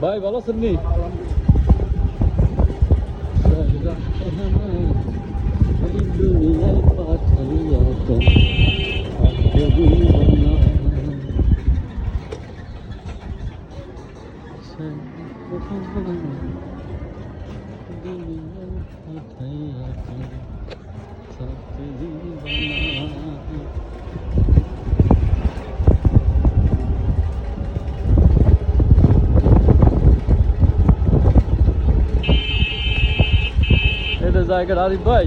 ভাই ভালো আছেন নি? দুনিয়ায় পাঠাইয়া এটা জায়গাটা আরিফ ভাই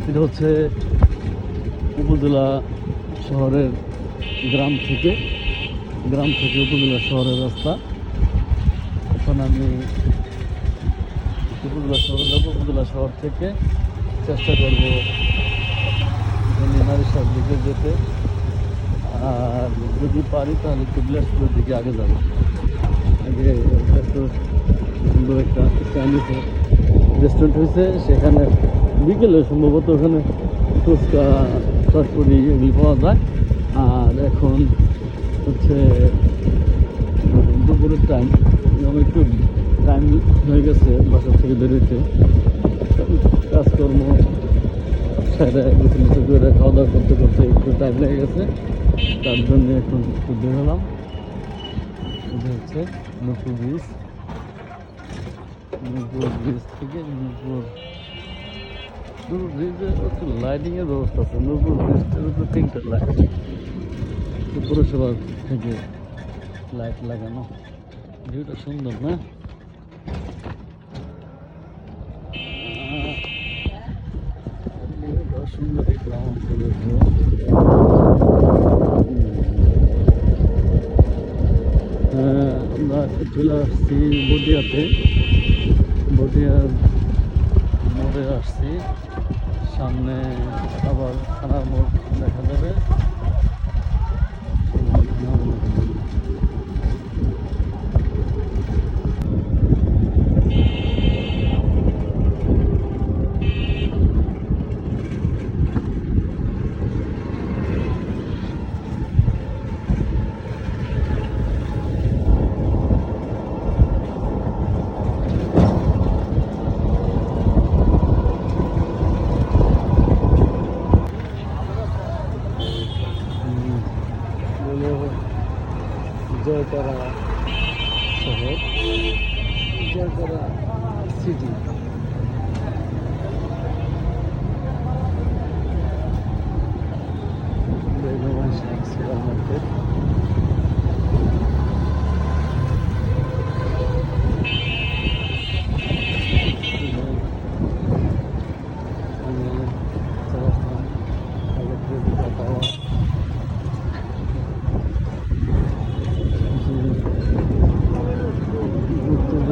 এটা হচ্ছে উপজেলা শহরের গ্রাম থেকে উপজেলা শহরের রাস্তা। এখন আমি উপজেলা শহরে যাবো। উপজেলা শহর থেকে চেষ্টা করবো নারিশার দিকে যেতে, আর যদি পারি তাহলে একটু বিলাসপুরের দিকে আগে যাবো। আগে একটু সুন্দর একটা চাইনিজ রেস্টুরেন্ট হয়েছে, সেখানে বিকেলে সম্ভবত ওখানে ফুচকা চটপটি এগুলি পাওয়া যায়। আর এখন হচ্ছে দুপুরের টাইম, আমার একটু টাইম হয়ে গেছে বাসার থেকে বেরোতে। কাজকর্ম সেরে কিছু করে খাওয়া দাওয়া করতে করতে একটু টাইম লেগে গেছে, তার জন্য এখন একটু বেরোলাম। এটা হচ্ছে নূপুর ব্রিজ থেকে নূপুর ব্রিজে হচ্ছে লাইটিংয়ের ব্যবস্থা আছে। নূপুর ব্রিজটার উপরে 3টা লাইট, পৌরসভা থেকে লাইট লাগানো। ভিউটা সুন্দর না? সুন্দর এই গ্রাম অঞ্চলের ভিউ। আমরা চলে আসছি বটিয়ার মোড়ে আসছি। সামনে আবার থানার মোড় দেখা যাবে। জয়তারা শহর, জয়তারা সিটি।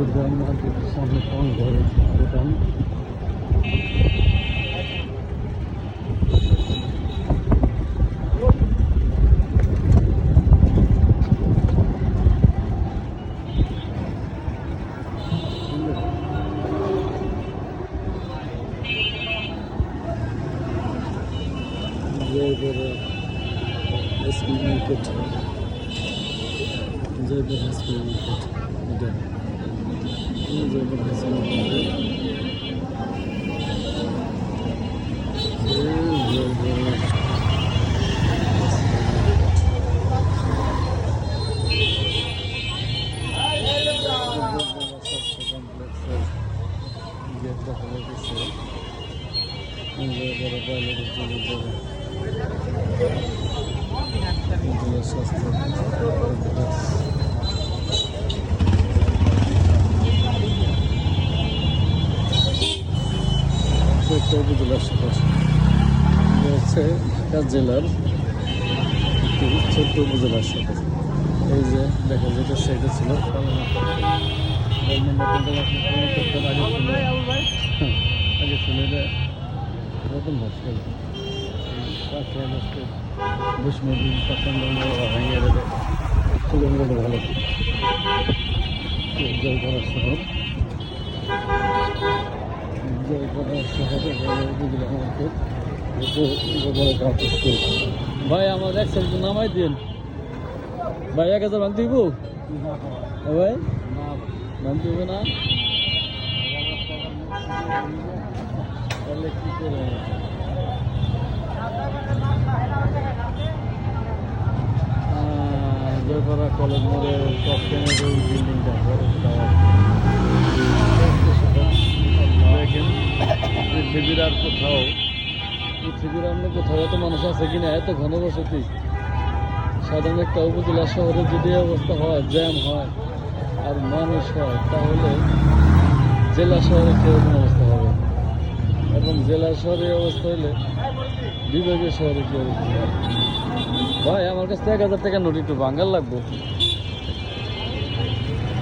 Super market. সামনে কোন ঘরের দোকান। Jaipura SP market, Jaipur SP market. এটা জয়পুর এসপি মার্কেট। উপজেলার সদর হচ্ছে ঢাকা জেলার একটি ছোট্ট উপজেলার সদর। এই যে দেখা যেটা সেটা ছিল আগে ছিল এটা রতন ভাস্কর। দুশ্মনী পছন্দ ভেঙে দেবে সেগুলো ভালো জয় করার শহর ভাই আমার এক সাইড নামাই দিন ভাই 1000 ভাঙতে দিব ভাই ভাঙতে হবে না তাহলে কি করে জয়পাড়া কলেজ মোড়ে টপ টেনের ওই বিল্ডিংটা দেখেন পৃথিবীর আর কোথাও এত মানুষ আছে কিনা এত ঘনবসতি সাধারণ একটা উপজেলা শহরে যদি অবস্থা হয় জ্যাম হয় আর মানুষ হয় তাহলে জেলা শহরে কীরকম অবস্থা হবে এবং জেলা শহরে অবস্থা হলে বিভাগীয় শহরে কী অবস্থা হবে ভাই আমার কাছে 1000 টাকার নোট একটু বাঙ্গাল লাগবো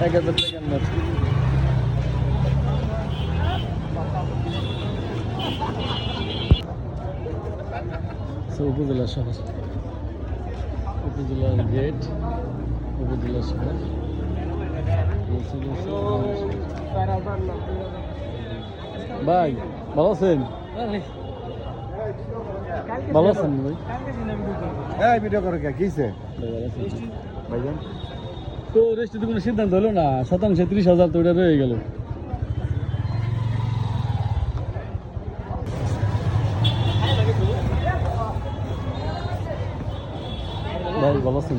1000 টাকার নোট উপজেলা শহর উপজেলার গেট উপজেলা শহর ভাই ভালো আছেন ভালো আছেন ভাই ভিডিও করে কিছে ভাইজান তো রেস্টুরেন্টে কোনো সিদ্ধান্ত হলো না শতাংশে 30,000 তো ওটা রয়ে গেল ভাই ভালো আছেন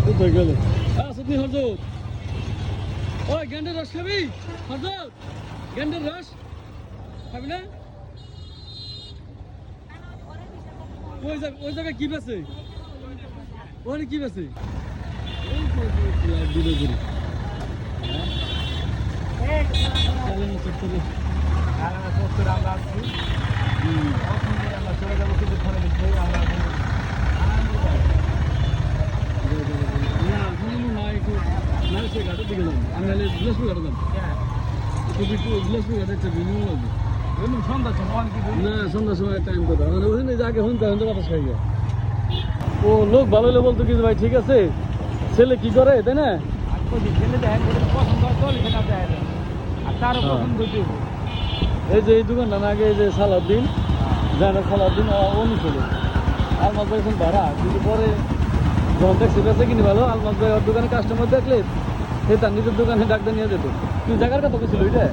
কোথায় গেল আসুন হরজত ওই গেন্ডের রস খাবি হরজত গেন্ডের রস খাবি না ওই জায়গায় কি বেছে ওখানে কি বেছে ঘাটের দিকে যাবো আমি নাহলে বিলাসপুর ঘাটে যাবো বিলাসপুর ঘাটে একটা ভিন্ন লাগবে না সন্ধ্যার সময় টাইম কথা মানে ওখানে আগে শুনতে শুনতে বাতাস খাই যায় ও লোক ভালো হলে বলতো কিছু ভাই ঠিক আছে ছেলে কি করে তাই না এই যে এই দোকানটা না আগে এই যে সালাউদ্দিন জানা সালাউদ্দিন অন্য ছিল আলমাজ ভাই এখন ভাড়া কিন্তু পরে যখন ট্যাক্সি বেঁচে কিনে ভালো আলমাজ ভাই ওর দোকানে কাস্টমার দেখলে সে তার নিজের দোকানে ডাক্তার নিয়ে যেত তুই জায়গার কথা বলছিল ওইটা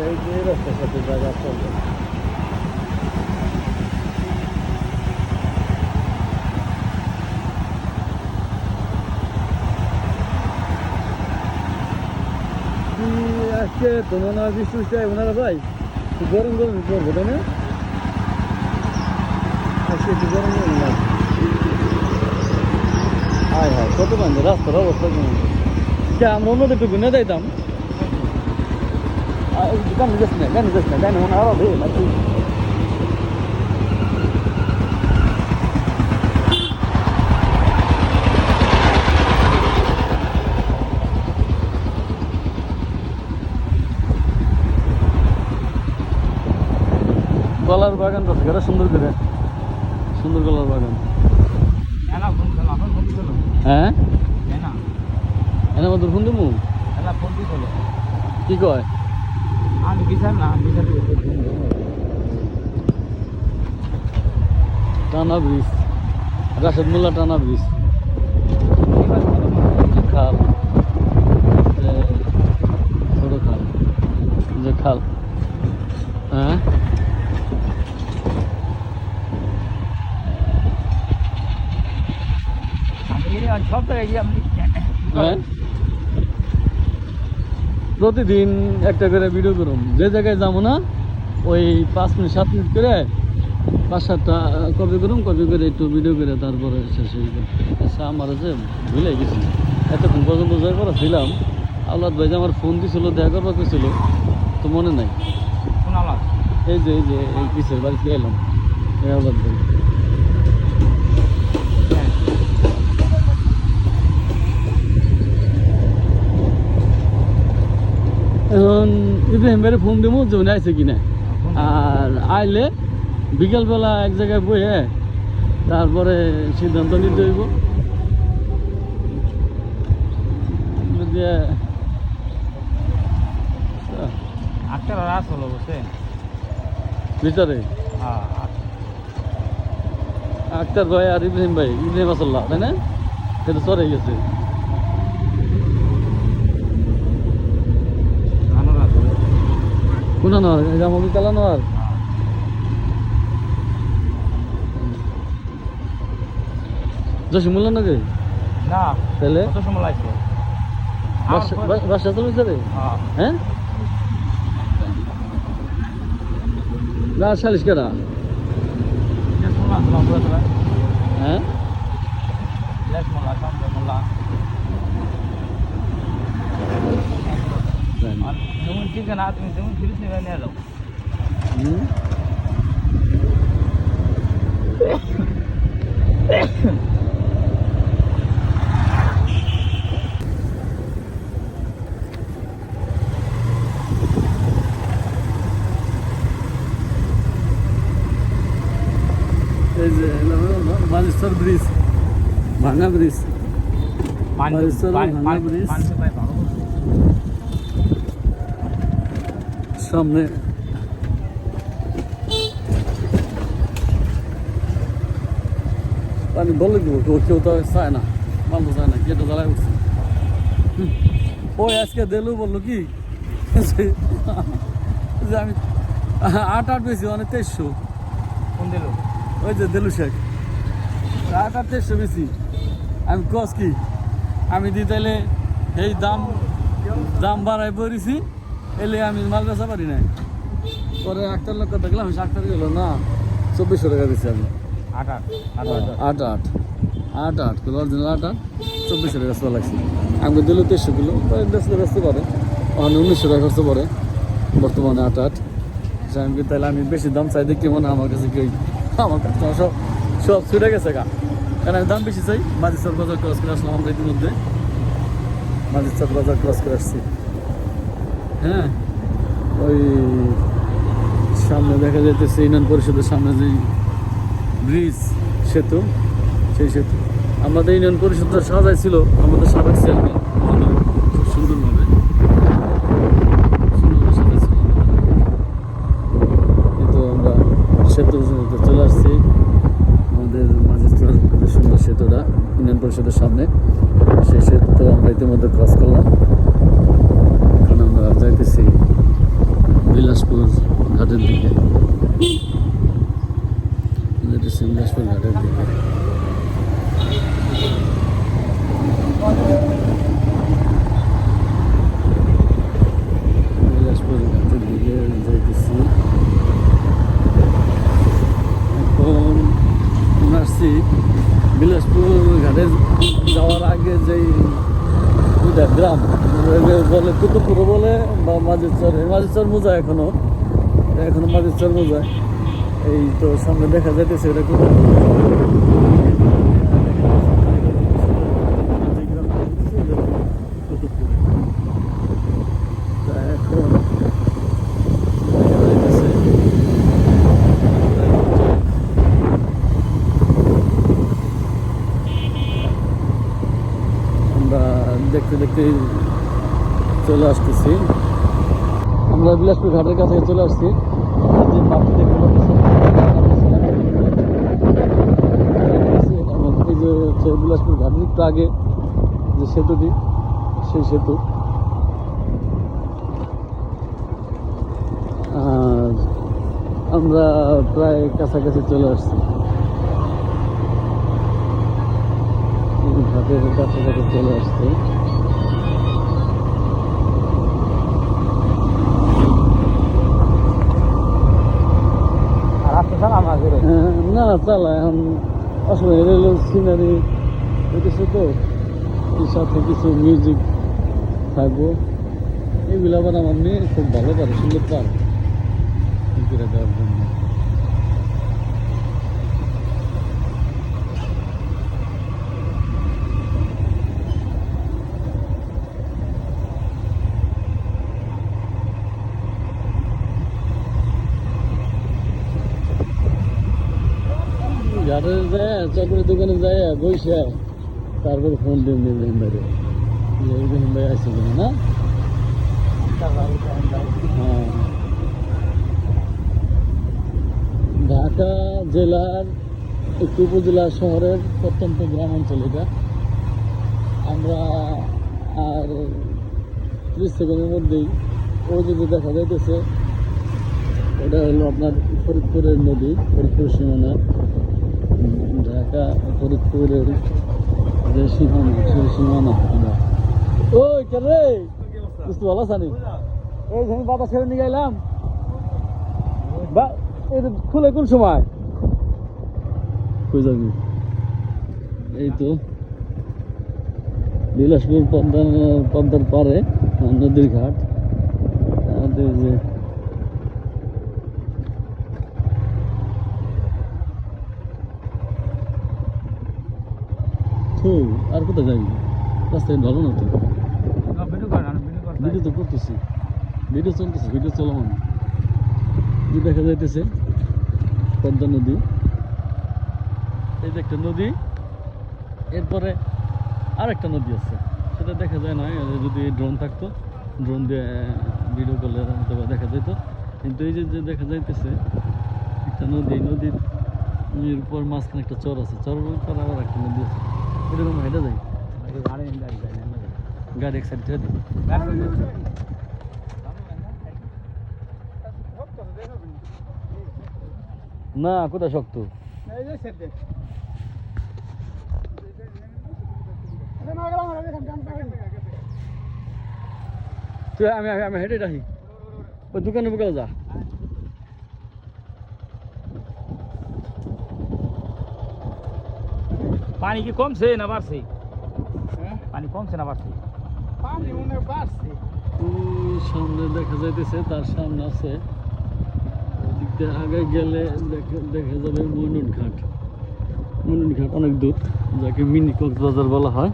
এই যে রাস্তার সাথে জায়গা চলবে আজকে তো মনে হয় বৃষ্টি ওনারা ভাই গরম গরম করবো তাই না আজকে একটু গরম গরম লাগবে হায় হায় কত বান্ধব রাস্তার অবস্থা কেমন কে আমরা অন্যদের একটু গুনে যাইতাম গান যাস না গান মনে আরো ভেবে নাকি গলার বাগান করছে এটা সুন্দর করে সুন্দর গলার বাগান হ্যাঁ এনা মধ্যে ফোন দেবো কি কয় টানা ব্রিজ রাশেদ মোল্লা টানা ব্রিজ খাল ছোট খাল যে খাল হ্যাঁ সব হ্যাঁ প্রতিদিন একটা করে ভিডিও করুন যে জায়গায় যাবো না ওই 5 মিনিট 7 মিনিট করে 5-7টা কপি করুন কপি করে একটু ভিডিও করে তারপরে শেষ হয়ে যাবে আচ্ছা আমার যে ভুলে গেছি এতক্ষণ পর্যন্ত যাই করা ছিলাম আওলাদ ভাই যে আমার ফোন দিছিল দেখা করবার কইছিল তো মনে নাই শোনালাম এই যে এই কিসের বাড়িতে এলাম এই আওলাদ ভাই এখন ইব্রাহিম ভাইয়ের ফোন দেবো জমি আইছে কিনা আর আইলে বিকালবেলা এক জায়গায় বইয়ে তারপরে সিদ্ধান্ত নিতে হইব আটটার রাত হলো বসে ভিতরে হ্যাঁ আক্তার ভাই আর ইব্রাহিম আসাল্লাহ তাই না সেটা চলে গেছে কোন নয় জামাবি চালানো আর জসিমুল্লা নাকি না তাহলে কত সময় লাগছিল বাসা চলেছে রে হ্যাঁ না সালিশ কেনা হ্যাঁ যেমন ঠিক না তুমি যেমন ফিরিস নিয়ে নিয়ে যাও এই যে মালিশ্বর ব্রিজ ভাঙা ব্রিজ মালিশ্বর ভাঙা ব্রিজ সামনে পানি বলে দিব কেউ তো চায় না মাল তো চায় না কেটে জ্বালায় উঠছে ওই আজকে দেলু বললো কি যে আমি 8 বেশি মানে 2300 কোন দিল ওই যে দেলু শেখ 8 2300 বেশি আমি কস কি আমি দিই তাইলে এই দাম বাড়াই পড়েছি এলে আমি মাল বেচা পারি নাই পরে 8 লক্ষ দেখলাম 8 গেল না 2400 টাকা দিচ্ছি আমি 8 অরিজিনাল 8 2400 টাকা চলা লাগছে আমি দিল 2300 কিলো বেচতে পারে ওখানে 1900 টাকা খরচ পড়ে বর্তমানে 8 আমি তাহলে আমি বেশি দাম চাই দেখি মনে আমার কাছে কেউ আমার কাছে সব ছুটে গেছে গা কারণ আমি দাম বেশি চাই মাঝিচর বাজার ক্রস করে আসলাম আমরা ইতিমধ্যে মাঝিচর বাজার ক্রস করে আসছি হ্যাঁ ওই সামনে দেখা যাইতেছে ইউনিয়ন পরিষদের সামনে যে ব্রিজ সেতু সেই সেতু আমাদের ইউনিয়ন পরিষদটা সাজাইছিল আমাদের সাবেক চেয়ারম্যান খুব সুন্দরভাবে সাজাইছিল কিন্তু আমরা সেতু চলে আসছি আমাদের মাঝিচর সুন্দর সেতুটা ইউনিয়ন পরিষদের সামনে সেই সেতুতে আমরা ইতিমধ্যে ক্রস করলাম এখন আমরা যাইতেছি বিলাসপুর ঘাটের দিকে যাইতেছি বিলাসপুর ঘাটের দিকে বিলাসপুর ঘাটের দিকে যাইতেছি এখন আসছি বিলাসপুর ঘাটে যাওয়ার আগে যেই দুইটা গ্রাম বলে কুতুবপুর বলে বা মাঝিচর মোজা এখনো মাঝিচর মোজা এই তো সামনে দেখা যাইতেছে এটা কুতুবপুর এখন দেখতে দেখতে চলে আসতেছি আমরা বিলাসপুর ঘাটের কাছে চলে আসছি যে মাঠটি দেখতে পাচ্ছি এই যে হচ্ছে বিলাসপুর ঘাটের একটু আগে যে সেতুটি সেই সেতু আর আমরা প্রায় কাছাকাছি চলে আসছি ঘাটের কাছাকাছি চলে আসছে না চালা এখন অসুবিধা রেল সিনারি হইতেছে তো সাথে কিছু মিউজিক থাকবো। এইগুলো আবার আমার মেয়ে খুব ভালো পারে, সুন্দর পারে করে দেওয়ার জন্য। ঘাটে যায়, চপের দোকানে যায় বসে তারপর ফোন দিয়ে নিলেন বাইরে ভাই আসছে কিনা না। হ্যাঁ, ঢাকা জেলার একটি উপজেলা শহরের প্রত্যন্ত গ্রাম অঞ্চল এটা। আমরা আর 30 সেকেন্ডের মধ্যেই ওই যদি দেখা যাইতেছে ওটা হলো আপনার ফরিদপুরের নদী, ফরিদপুর সীমানা, ঢাকা ফরিদপুরের যে সীমানা সেই সীমানা। ওই কে রে বুঝতে ভালো আসানি এই যে বাবা ছেড়ে নিয়ে গেলাম বা এটা খুলে কোন সময় কই যাবি? এই তো বিলাসপুর পদ্মার পারে নদীর ঘাট। আমাদের যে আর কোথায় যাবি? রাস্তায় ভালো না তো, ভিডিও তো করতেছি, ভিডিও চলতেছে, ভিডিও চলমান। দেখা যাইতেছে পদ্মা নদী, এই যে একটা নদী, এরপরে আরেকটা নদী আছে, সেটা দেখা যায় না। যদি ড্রোন থাকতো, ড্রোন দিয়ে ভিডিও করলে হয়তো দেখা যেত। কিন্তু এই যে দেখা যাইতেছে একটা নদী, নদীর উপর মাঝখানে একটা চর আছে, চরের উপর আবার একটা নদী আছে। এরকম হেঁটে যায়, গাড়ি এক সাইড ছেড়ে না। কোথায় শক্ত? তুই আমি আমি হেঁটে রাখি, ওই দোকানে বিকালে যা। পানি কি কমছে না বাড়ছে? পানি কমছে না বাড়ছে? সামনে দেখা যাইতেছে, তার সামনে আছে, ওদিক দিয়ে আগে গেলে দেখা যাবে মইনুট ঘাট। মইনুট ঘাট অনেক দূর, যাকে মিনি কক্সবাজার বলা হয়।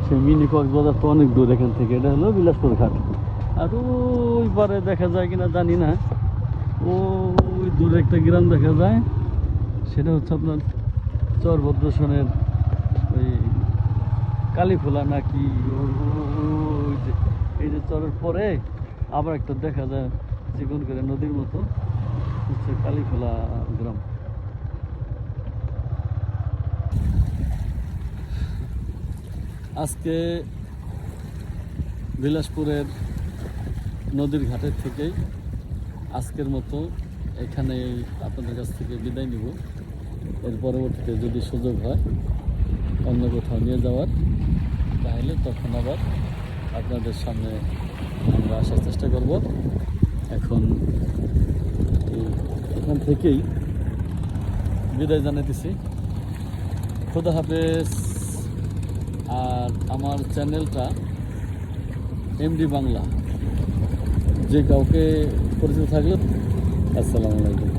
সেই মিনি কক্সবাজার তো অনেক দূর এখান থেকে। এটা হলো বিলাসপুর ঘাট। আর ওই পারে দেখা যায় কিনা জানি না, ওই দূরে একটা গ্রাম দেখা যায়, সেটা হচ্ছে আপনার চরভদ্রসনের ওই কালীফুলা নাকি। ওই যে এই যে চরের পরে আবার একটা দেখা যায় চিকন করে নদীর মতো, হচ্ছে কালীফুলা গ্রাম। আজকে বিলাসপুরের নদীর ঘাটের থেকেই আজকের মতো এখানে আপনাদের কাছ থেকে বিদায় নিব। এর পরবর্তীতে যদি সুযোগ হয় অন্য কোথাও নিয়ে যাওয়ার, তাহলে তখন আবার আপনাদের সামনে আমরা আসার চেষ্টা করব। এখন এখান থেকেই বিদায় জানাতেছি। খোদা হাফেজ। আর আমার চ্যানেলটা এমডি বাংলা, যে কাউকে পরিচিত থাকলে আসসালামু আলাইকুম।